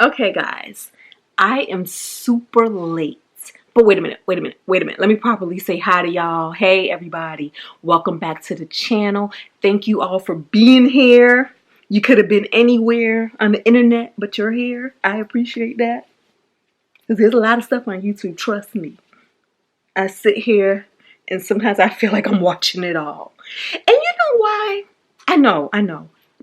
Okay, guys, I am super late. But wait a minute. Let me properly say hi to y'all. Hey, everybody. Welcome back to the channel. Thank you all for being here. You could have been anywhere on the internet, but you're here. I appreciate that. Because there's a lot of stuff on YouTube, trust me. I sit here and sometimes I feel like I'm watching it all. And you know why? I know.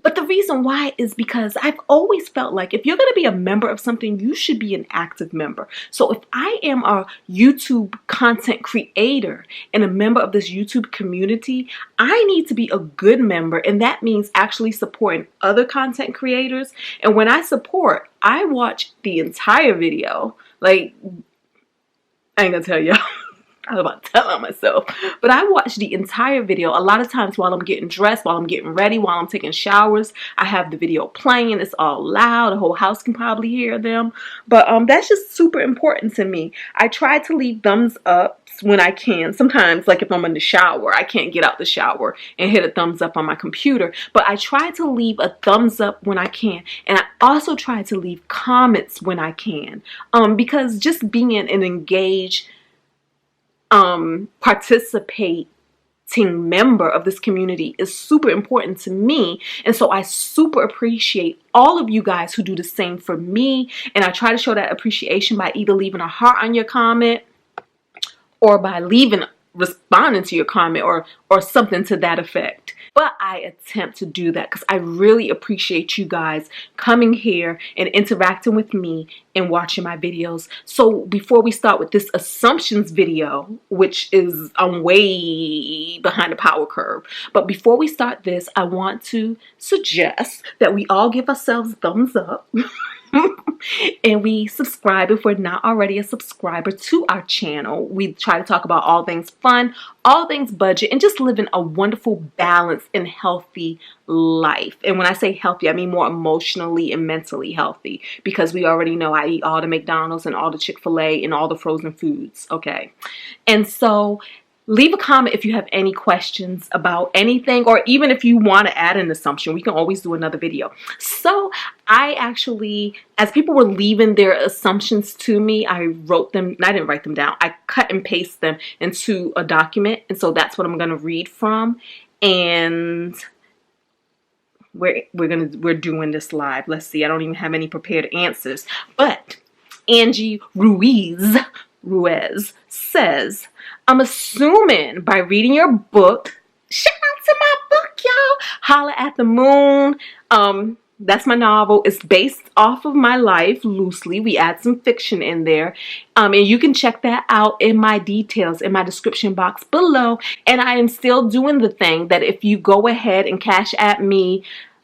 But the reason why is because I've always felt like if you're going to be a member of something, you should be an active member. So if I am a YouTube content creator and a member of this YouTube community, I need to be a good member. And that means actually supporting other content creators. And when I support, I watch the entire video. Like, I ain't going to tell y'all. I was about to tell on myself, but I watch the entire video. A lot of times while I'm getting dressed, while I'm getting ready, while I'm taking showers, I have the video playing. It's all loud. The whole house can probably hear them, but that's just super important to me. I try to leave thumbs up when I can. Sometimes, like if I'm in the shower, I can't get out the shower and hit a thumbs up on my computer, but I try to leave a thumbs up when I can, and I also try to leave comments when I can, because just being an engaged participating member of this community is super important to me. And so I super appreciate all of you guys who do the same for me. And I try to show that appreciation by either leaving a heart on your comment or by responding to your comment or something to that effect. But I attempt to do that because I really appreciate you guys coming here and interacting with me and watching my videos. So before we start with this assumptions video, which is way behind the power curve, but before we start this, I want to suggest that we all give ourselves a thumbs up. And we subscribe if we're not already a subscriber to our channel. We try to talk about all things fun, all things budget, and just living a wonderful, balanced, and healthy life. And when I say healthy, I mean more emotionally and mentally healthy, because we already know I eat all the McDonald's and all the Chick-fil-A and all the frozen foods, okay? And so leave a comment if you have any questions about anything, or even if you want to add an assumption. We can always do another video. So I actually, as people were leaving their assumptions to me, I wrote them. I didn't write them down. I cut and paste them into a document. And so that's what I'm going to read from. And we're doing this live. Let's see. I don't even have any prepared answers. But Angie Ruiz says, I'm assuming by reading your book, shout out to my book, y'all, Holler at the Moon. That's my novel. It's based off of my life loosely. We add some fiction in there. And you can check that out in my details in my description box below. And I am still doing the thing that if you go ahead and Cash.App me,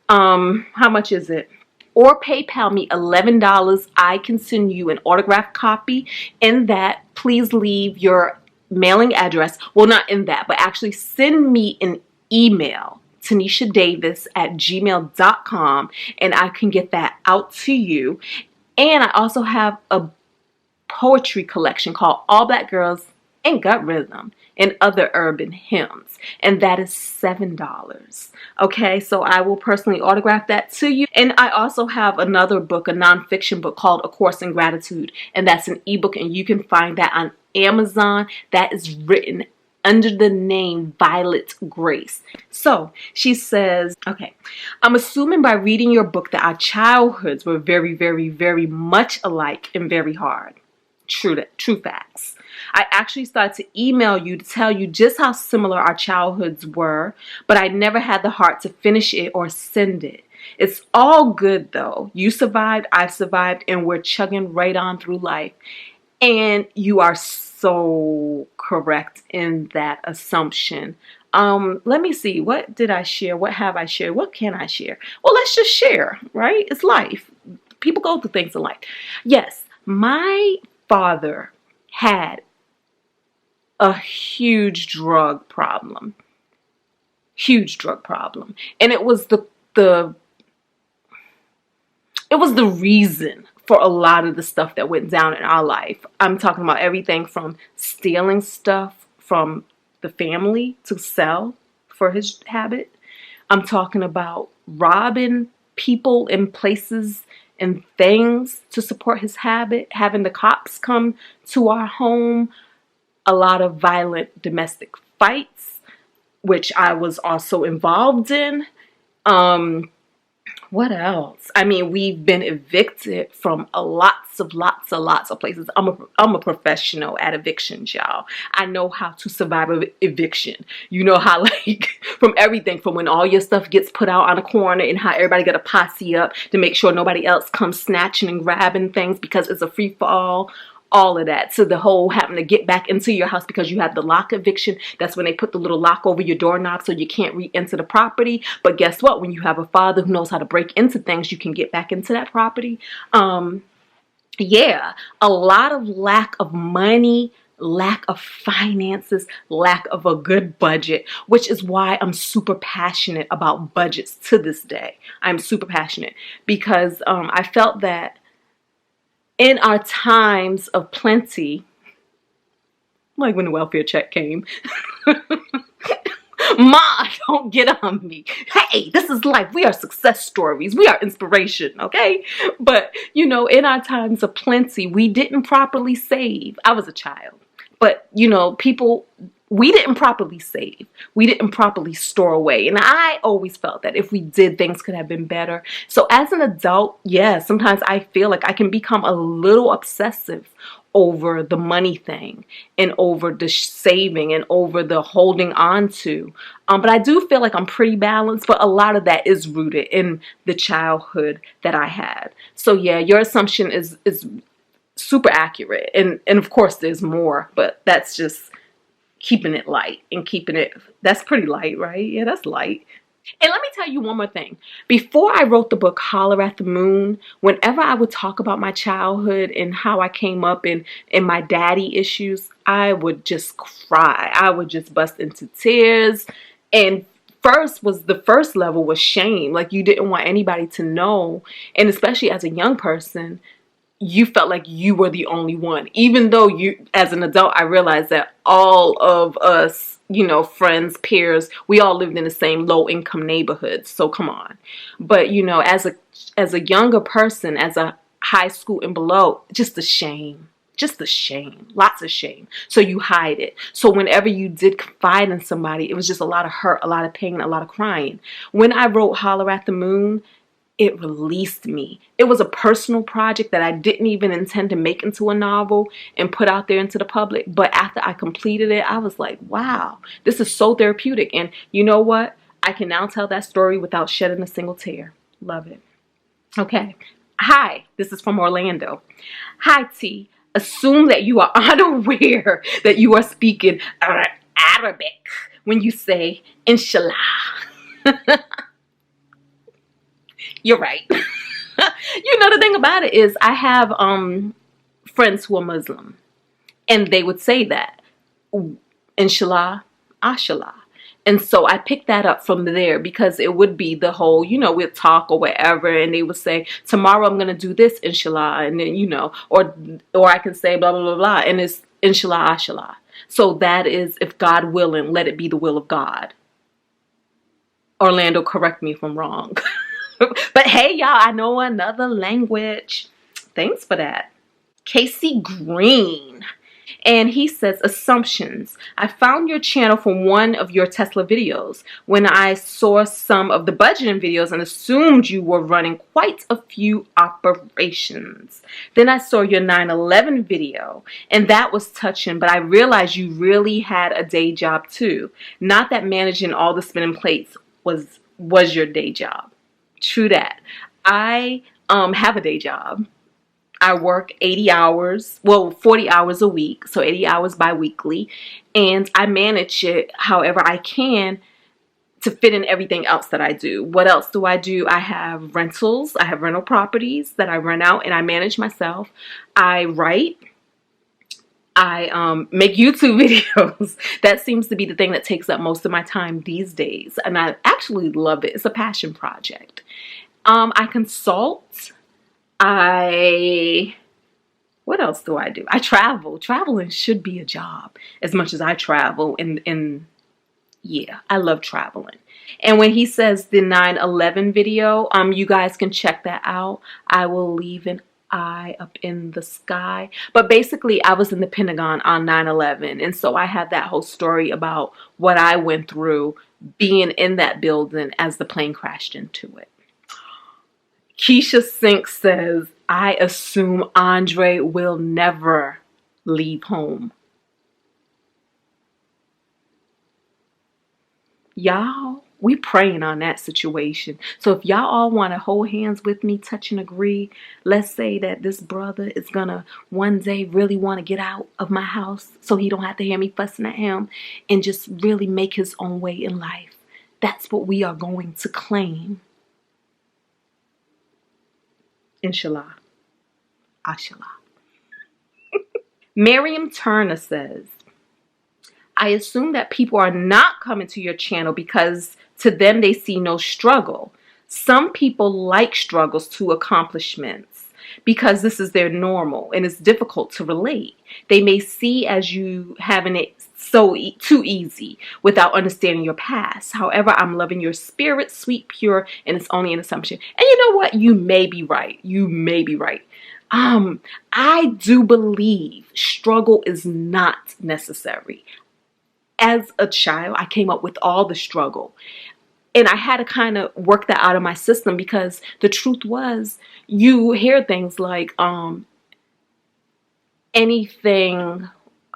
how much is it? Or PayPal me $11, I can send you an autographed copy. In that, please leave your mailing address. Well, not in that, but actually send me an email, Tinesha Davis @gmail.com, and I can get that out to you. And I also have a poetry collection called All Black Girls Ain't Got Rhythm and Other Urban Hymns, and that is $7. Okay, so I will personally autograph that to you. And I also have another book, a nonfiction book called A Course in Gratitude, and that's an ebook, and you can find that on Amazon. That is written under the name Violet Grace. So she says, okay, I'm assuming by reading your book that our childhoods were very, very, very much alike and very hard. True facts. I actually started to email you to tell you just how similar our childhoods were, but I never had the heart to finish it or send it. It's all good though. You survived, I've survived, and we're chugging right on through life. And you are so correct in that assumption. Let me see. What did I share? What have I shared? What can I share? Well, let's just share, right? It's life. People go through things in life. Yes, my father had a huge drug problem. And it was the reason for a lot of the stuff that went down in our life. I'm talking about everything from stealing stuff from the family to sell for his habit. I'm talking about robbing people in places and things to support his habit, having the cops come to our home, a lot of violent domestic fights, which I was also involved in. What else? I mean, we've been evicted from lots of places. I'm a professional at evictions, y'all. I know how to survive an eviction. You know how, like, from everything, from when all your stuff gets put out on a corner and how everybody got a posse up to make sure nobody else comes snatching and grabbing things because it's a free for all. All of that. So the whole having to get back into your house because you have the lock eviction. That's when they put the little lock over your doorknob so you can't re-enter the property. But guess what? When you have a father who knows how to break into things, you can get back into that property. Yeah, a lot of lack of money, lack of finances, lack of a good budget, which is why I'm super passionate about budgets to this day. I'm super passionate because I felt that in our times of plenty, like when the welfare check came, Ma, don't get on me. Hey, this is life. We are success stories. We are inspiration, okay? But, you know, in our times of plenty, we didn't properly save. I was a child. But, you know, we didn't properly save. We didn't properly store away. And I always felt that if we did, things could have been better. So as an adult, yeah, sometimes I feel like I can become a little obsessive over the money thing and over the saving and over the holding on to. But I do feel like I'm pretty balanced, but a lot of that is rooted in the childhood that I had. So yeah, your assumption is super accurate. And of course there's more, but that's just keeping it light and that's pretty light, right? Yeah, that's light. And let me tell you one more thing. Before I wrote the book Holler at the Moon, whenever I would talk about my childhood and how I came up and my daddy issues, I would just cry. I would just bust into tears. And the first level was shame. Like, you didn't want anybody to know. And especially as a young person, you felt like you were the only one. Even though as an adult, I realized that all of us, you know, friends, peers, we all lived in the same low income neighborhoods. So come on. But, you know, as a younger person, as a high school and below, just the shame, lots of shame. So you hide it. So whenever you did confide in somebody, it was just a lot of hurt, a lot of pain, a lot of crying. When I wrote Holler at the Moon, it released me. It was a personal project that I didn't even intend to make into a novel and put out there into the public. But after I completed it, I was like, wow, this is so therapeutic. And you know what? I can now tell that story without shedding a single tear. Love it. Okay. Hi, this is from Orlando. Hi, T. Assume that you are unaware that you are speaking Arabic when you say Inshallah. You're right. You know, the thing about it is I have friends who are Muslim, and they would say that, Inshallah, Ashallah. And so I picked that up from there because it would be the whole, you know, we'd talk or whatever, and they would say, tomorrow I'm going to do this, Inshallah, and then, you know, or I can say blah, blah, blah, blah, and it's Inshallah, Ashallah. So that is, if God willing, let it be the will of God. Orlando, correct me if I'm wrong. But hey, y'all, I know another language. Thanks for that. Casey Green. And he says, assumptions. I found your channel from one of your Tesla videos when I saw some of the budgeting videos and assumed you were running quite a few operations. Then I saw your 9/11 video and that was touching, but I realized you really had a day job too. Not that managing all the spinning plates was your day job. True that. I have a day job. I work 80 hours, well, 40 hours a week, so 80 hours bi-weekly, and I manage it however I can to fit in everything else that I do. What else do? I have rentals. I have rental properties that I rent out and I manage myself. I write. I make YouTube videos. That seems to be the thing that takes up most of my time these days. And I actually love it. It's a passion project. I consult. What else do? I travel. Traveling should be a job as much as I travel. And Yeah, I love traveling. And when he says the 9/11 video, you guys can check that out. I will leave an eye up in the sky. But basically, I was in the Pentagon on 9/11, and so I have that whole story about what I went through being in that building as the plane crashed into it. Keisha Sink says, I assume Andre will never leave home. Y'all, we praying on that situation. So if y'all all want to hold hands with me, touch and agree, let's say that this brother is going to one day really want to get out of my house so he don't have to hear me fussing at him and just really make his own way in life. That's what we are going to claim. Inshallah. Ashallah. Mariam Turner says, I assume that people are not coming to your channel because to them they see no struggle. Some people like struggles to accomplishments because this is their normal and it's difficult to relate. They may see as you having it too easy without understanding your past. However, I'm loving your spirit, sweet, pure, and it's only an assumption. And you know what? You may be right. You may be right. I do believe struggle is not necessary. As a child, I came up with all the struggle. And I had to kind of work that out of my system because the truth was, you hear things like anything,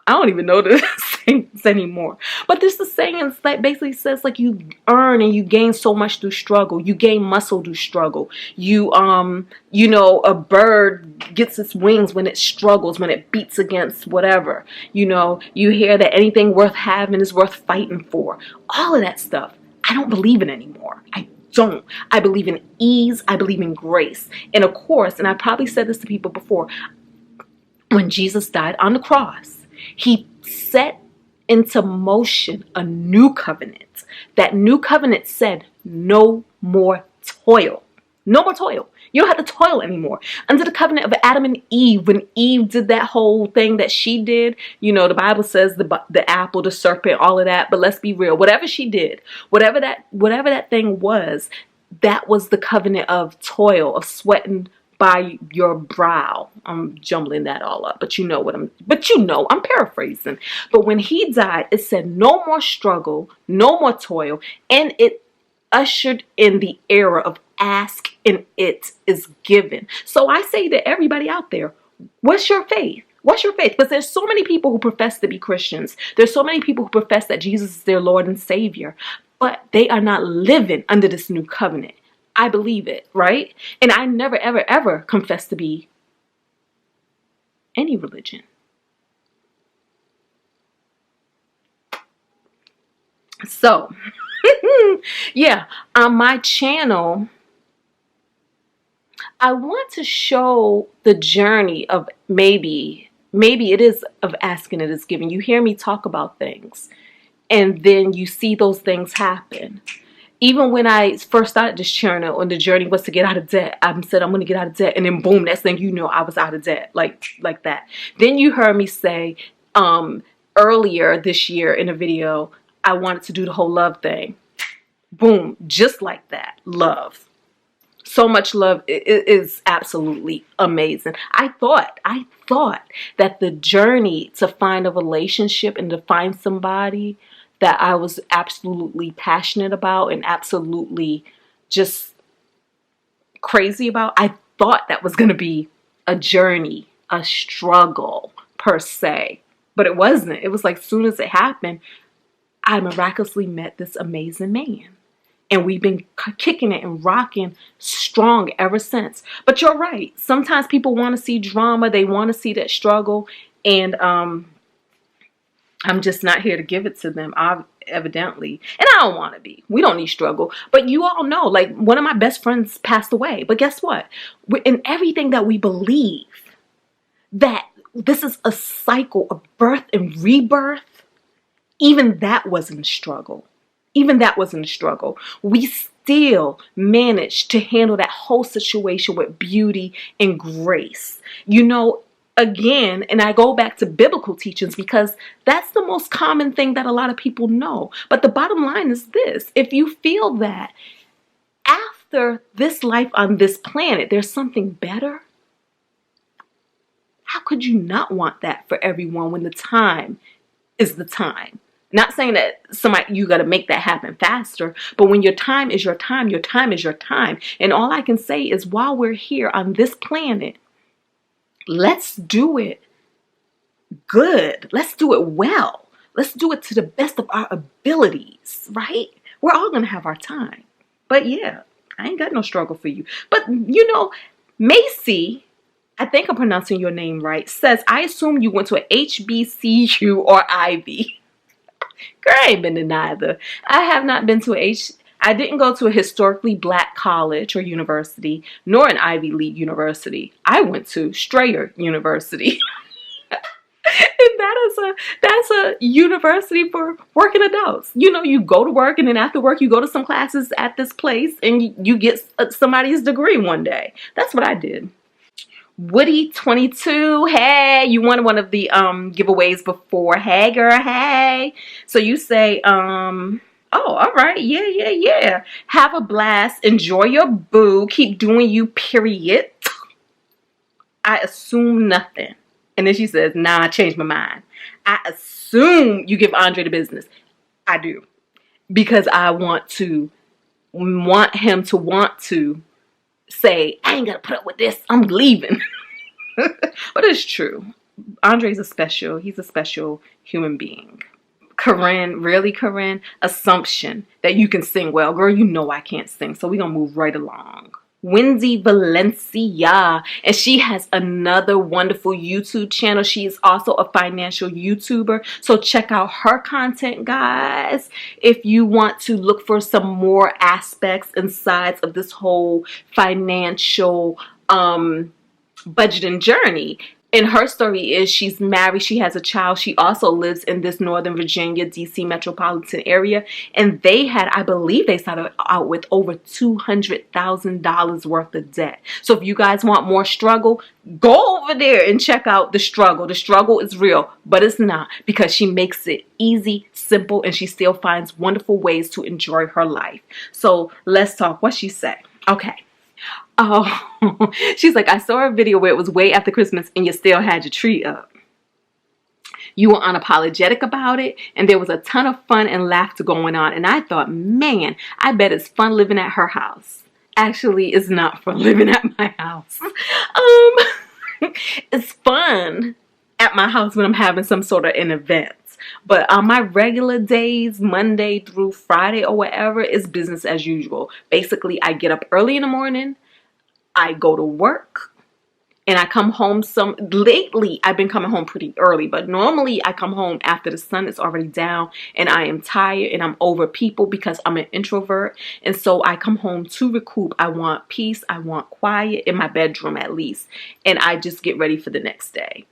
I don't even know the sayings anymore. But there's the sayings that basically says like you earn and you gain so much through struggle. You gain muscle through struggle. You a bird gets its wings when it struggles, when it beats against whatever. You hear that anything worth having is worth fighting for. All of that stuff. I don't believe in anymore. I don't. I believe in ease. I believe in grace. And of course, and I probably said this to people before, when Jesus died on the cross, he set into motion a new covenant. That new covenant said no more toil. No more toil. You don't have to toil anymore. Under the covenant of Adam and Eve, when Eve did that whole thing that she did, the Bible says the apple, the serpent, all of that. But let's be real. Whatever she did, whatever that thing was, that was the covenant of toil, of sweating by your brow. I'm jumbling that all up, but I'm paraphrasing. But when he died, it said no more struggle, no more toil, and it ushered in the era of ask and it is given. So I say to everybody out there, what's your faith? What's your faith? Because there's so many people who profess to be Christians. There's so many people who profess that Jesus is their Lord and Savior, but they are not living under this new covenant. I believe it, right? And I never, ever, ever confess to be any religion. So, yeah, on my channel, I want to show the journey of maybe it is of asking, it is giving. You hear me talk about things, and then you see those things happen. Even when I first started this channel and the journey was to get out of debt, I said I'm going to get out of debt. And then boom, next thing you know, I was out of debt. Like that. Then you heard me say earlier this year in a video, I wanted to do the whole love thing. Boom, just like that. Love. So much love is absolutely amazing. I thought that the journey to find a relationship and to find somebody that I was absolutely passionate about and absolutely just crazy about, I thought that was going to be a journey, a struggle per se. But it wasn't. It was like as soon as it happened, I miraculously met this amazing man. And we've been kicking it and rocking strong ever since. But you're right. Sometimes people want to see drama. They want to see that struggle. And I'm just not here to give it to them, evidently. And I don't want to be. We don't need struggle. But you all know, like, one of my best friends passed away. But guess what? In everything that we believe, that this is a cycle of birth and rebirth, even that wasn't a struggle. Even that wasn't a struggle. We still managed to handle that whole situation with beauty and grace. again, and I go back to biblical teachings because that's the most common thing that a lot of people know. But the bottom line is this: if you feel that after this life on this planet, there's something better, how could you not want that for everyone when the time is the time? Not saying that you got to make that happen faster, but when your time is your time, your time is your time. And all I can say is while we're here on this planet, let's do it good. Let's do it well. Let's do it to the best of our abilities, right? We're all going to have our time. But yeah, I ain't got no struggle for you. But Macy, I think I'm pronouncing your name right, says, I assume you went to a HBCU or Ivy. Girl, I ain't been to neither. I have not been to I didn't go to a historically black college or university, nor an Ivy League university. I went to Strayer University. And that's a university for working adults. You go to work, and then after work, you go to some classes at this place, and you get somebody's degree one day. That's what I did. Woody 22, hey, you won one of the giveaways before. Hey girl, hey. So you say, oh, all right, yeah. Have a blast, enjoy your boo, keep doing you, period. I assume nothing. And then she says, nah, I changed my mind. I assume you give Andre the business. I do. Because I want him to want to say, I ain't gonna put up with this, I'm leaving. But it's true. He's a special human being. Corinne, really Corinne? Assumption that you can sing well. Girl, you know I can't sing, so we're gonna move right along. Wendy Valencia, and she has another wonderful YouTube channel. She is also a financial YouTuber, so check out her content, guys, if you want to look for some more aspects and sides of this whole financial budgeting journey. And her story is she's married, she has a child, she also lives in this Northern Virginia, DC metropolitan area, and I believe they started out with over $200,000 worth of debt. So if you guys want more struggle, go over there and check out the struggle. The struggle is real, but it's not, because she makes it easy, simple, and she still finds wonderful ways to enjoy her life. So let's talk. What she say? Okay. Oh, she's like, I saw a video where it was way after Christmas and you still had your tree up. You were unapologetic about it, and there was a ton of fun and laughter going on. And I thought, man, I bet it's fun living at her house. Actually, it's not fun living at my house. It's fun at my house when I'm having some sort of an event. But on my regular days, Monday through Friday or whatever, it's business as usual. Basically, I get up early in the morning, I go to work, and I come home lately I've been coming home pretty early, but normally I come home after the sun is already down and I am tired and I'm over people because I'm an introvert. And so I come home to recoup. I want peace, I want quiet in my bedroom at least, and I just get ready for the next day.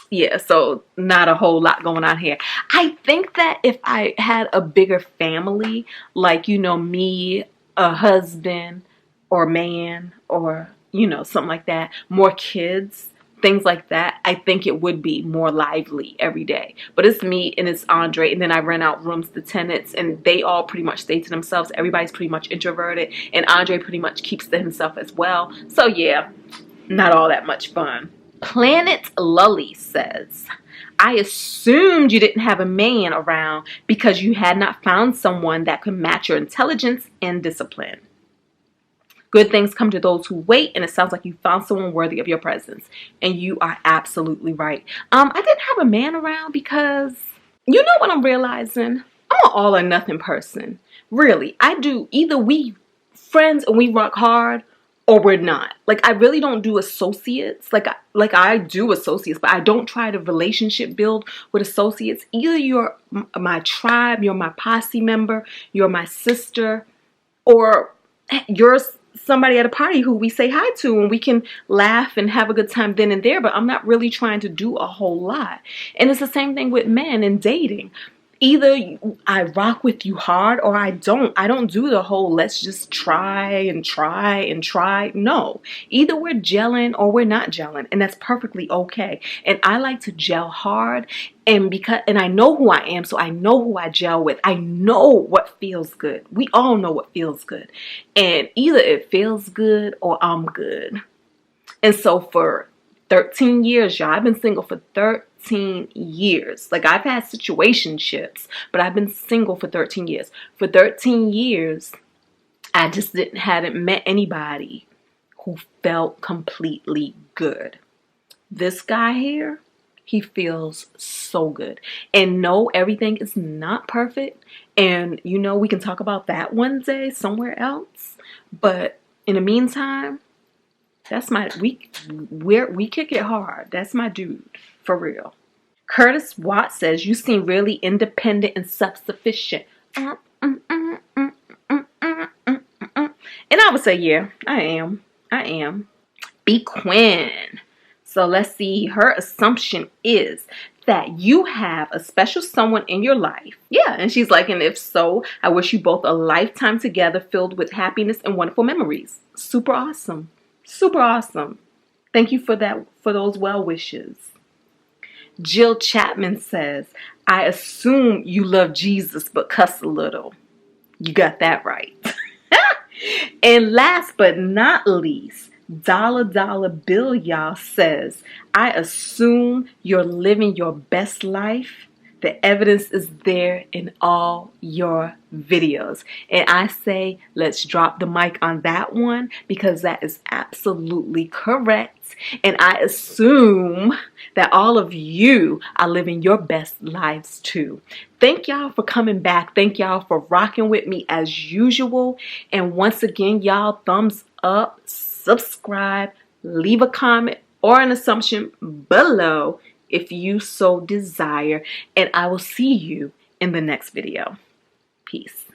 Yeah, so not a whole lot going on here. I think that if I had a bigger family, like, me, a husband or man, or, something like that, more kids, things like that, I think it would be more lively every day. But it's me and it's Andre, and then I rent out rooms to tenants, and they all pretty much stay to themselves. Everybody's pretty much introverted, and Andre pretty much keeps to himself as well. So yeah, not all that much fun. Planet Lully says, I assumed you didn't have a man around because you had not found someone that could match your intelligence and discipline. Good things come to those who wait, and it sounds like you found someone worthy of your presence. And you are absolutely right. I didn't have a man around because, you know what I'm realizing? I'm an all or nothing person. Really, I do. Either we friends and we rock hard, or we're not. Like, I really don't do associates. Like I do associates, but I don't try to relationship build with associates. Either you're my tribe, you're my posse member, you're my sister, or you're somebody at a party who we say hi to and we can laugh and have a good time then and there, but I'm not really trying to do a whole lot. And it's the same thing with men and dating. Either I rock with you hard or I don't. I don't do the whole let's just try and try and try. No. Either we're gelling or we're not gelling, and that's perfectly okay. And I like to gel hard, and I know who I am, so I know who I gel with. I know what feels good. We all know what feels good. And either it feels good or I'm good. And so for 13 years, y'all, I've been single for 13 years. Like, I've had situationships, but I've been single for 13 years. For 13 years, I just hadn't met anybody who felt completely good. This guy here, he feels so good. And no, everything is not perfect. And, you know, we can talk about that one day somewhere else. But in the meantime, that's we kick it hard. That's my dude, for real. Curtis Watt says, you seem really independent and self-sufficient. And I would say, yeah, I am. B. Quinn. So let's see. Her assumption is that you have a special someone in your life. Yeah, and she's like, and if so, I wish you both a lifetime together filled with happiness and wonderful memories. Super awesome. Super awesome. Thank you for those well wishes. Jill Chapman says, I assume you love Jesus but cuss a little. You got that right. And last but not least, Dollar Bill y'all says, I assume you're living your best life. The evidence is there in all your videos. And I say, let's drop the mic on that one, because that is absolutely correct. And I assume that all of you are living your best lives too. Thank y'all for coming back. Thank y'all for rocking with me as usual. And once again, y'all, thumbs up, subscribe, leave a comment or an assumption below if you so desire, and I will see you in the next video. Peace.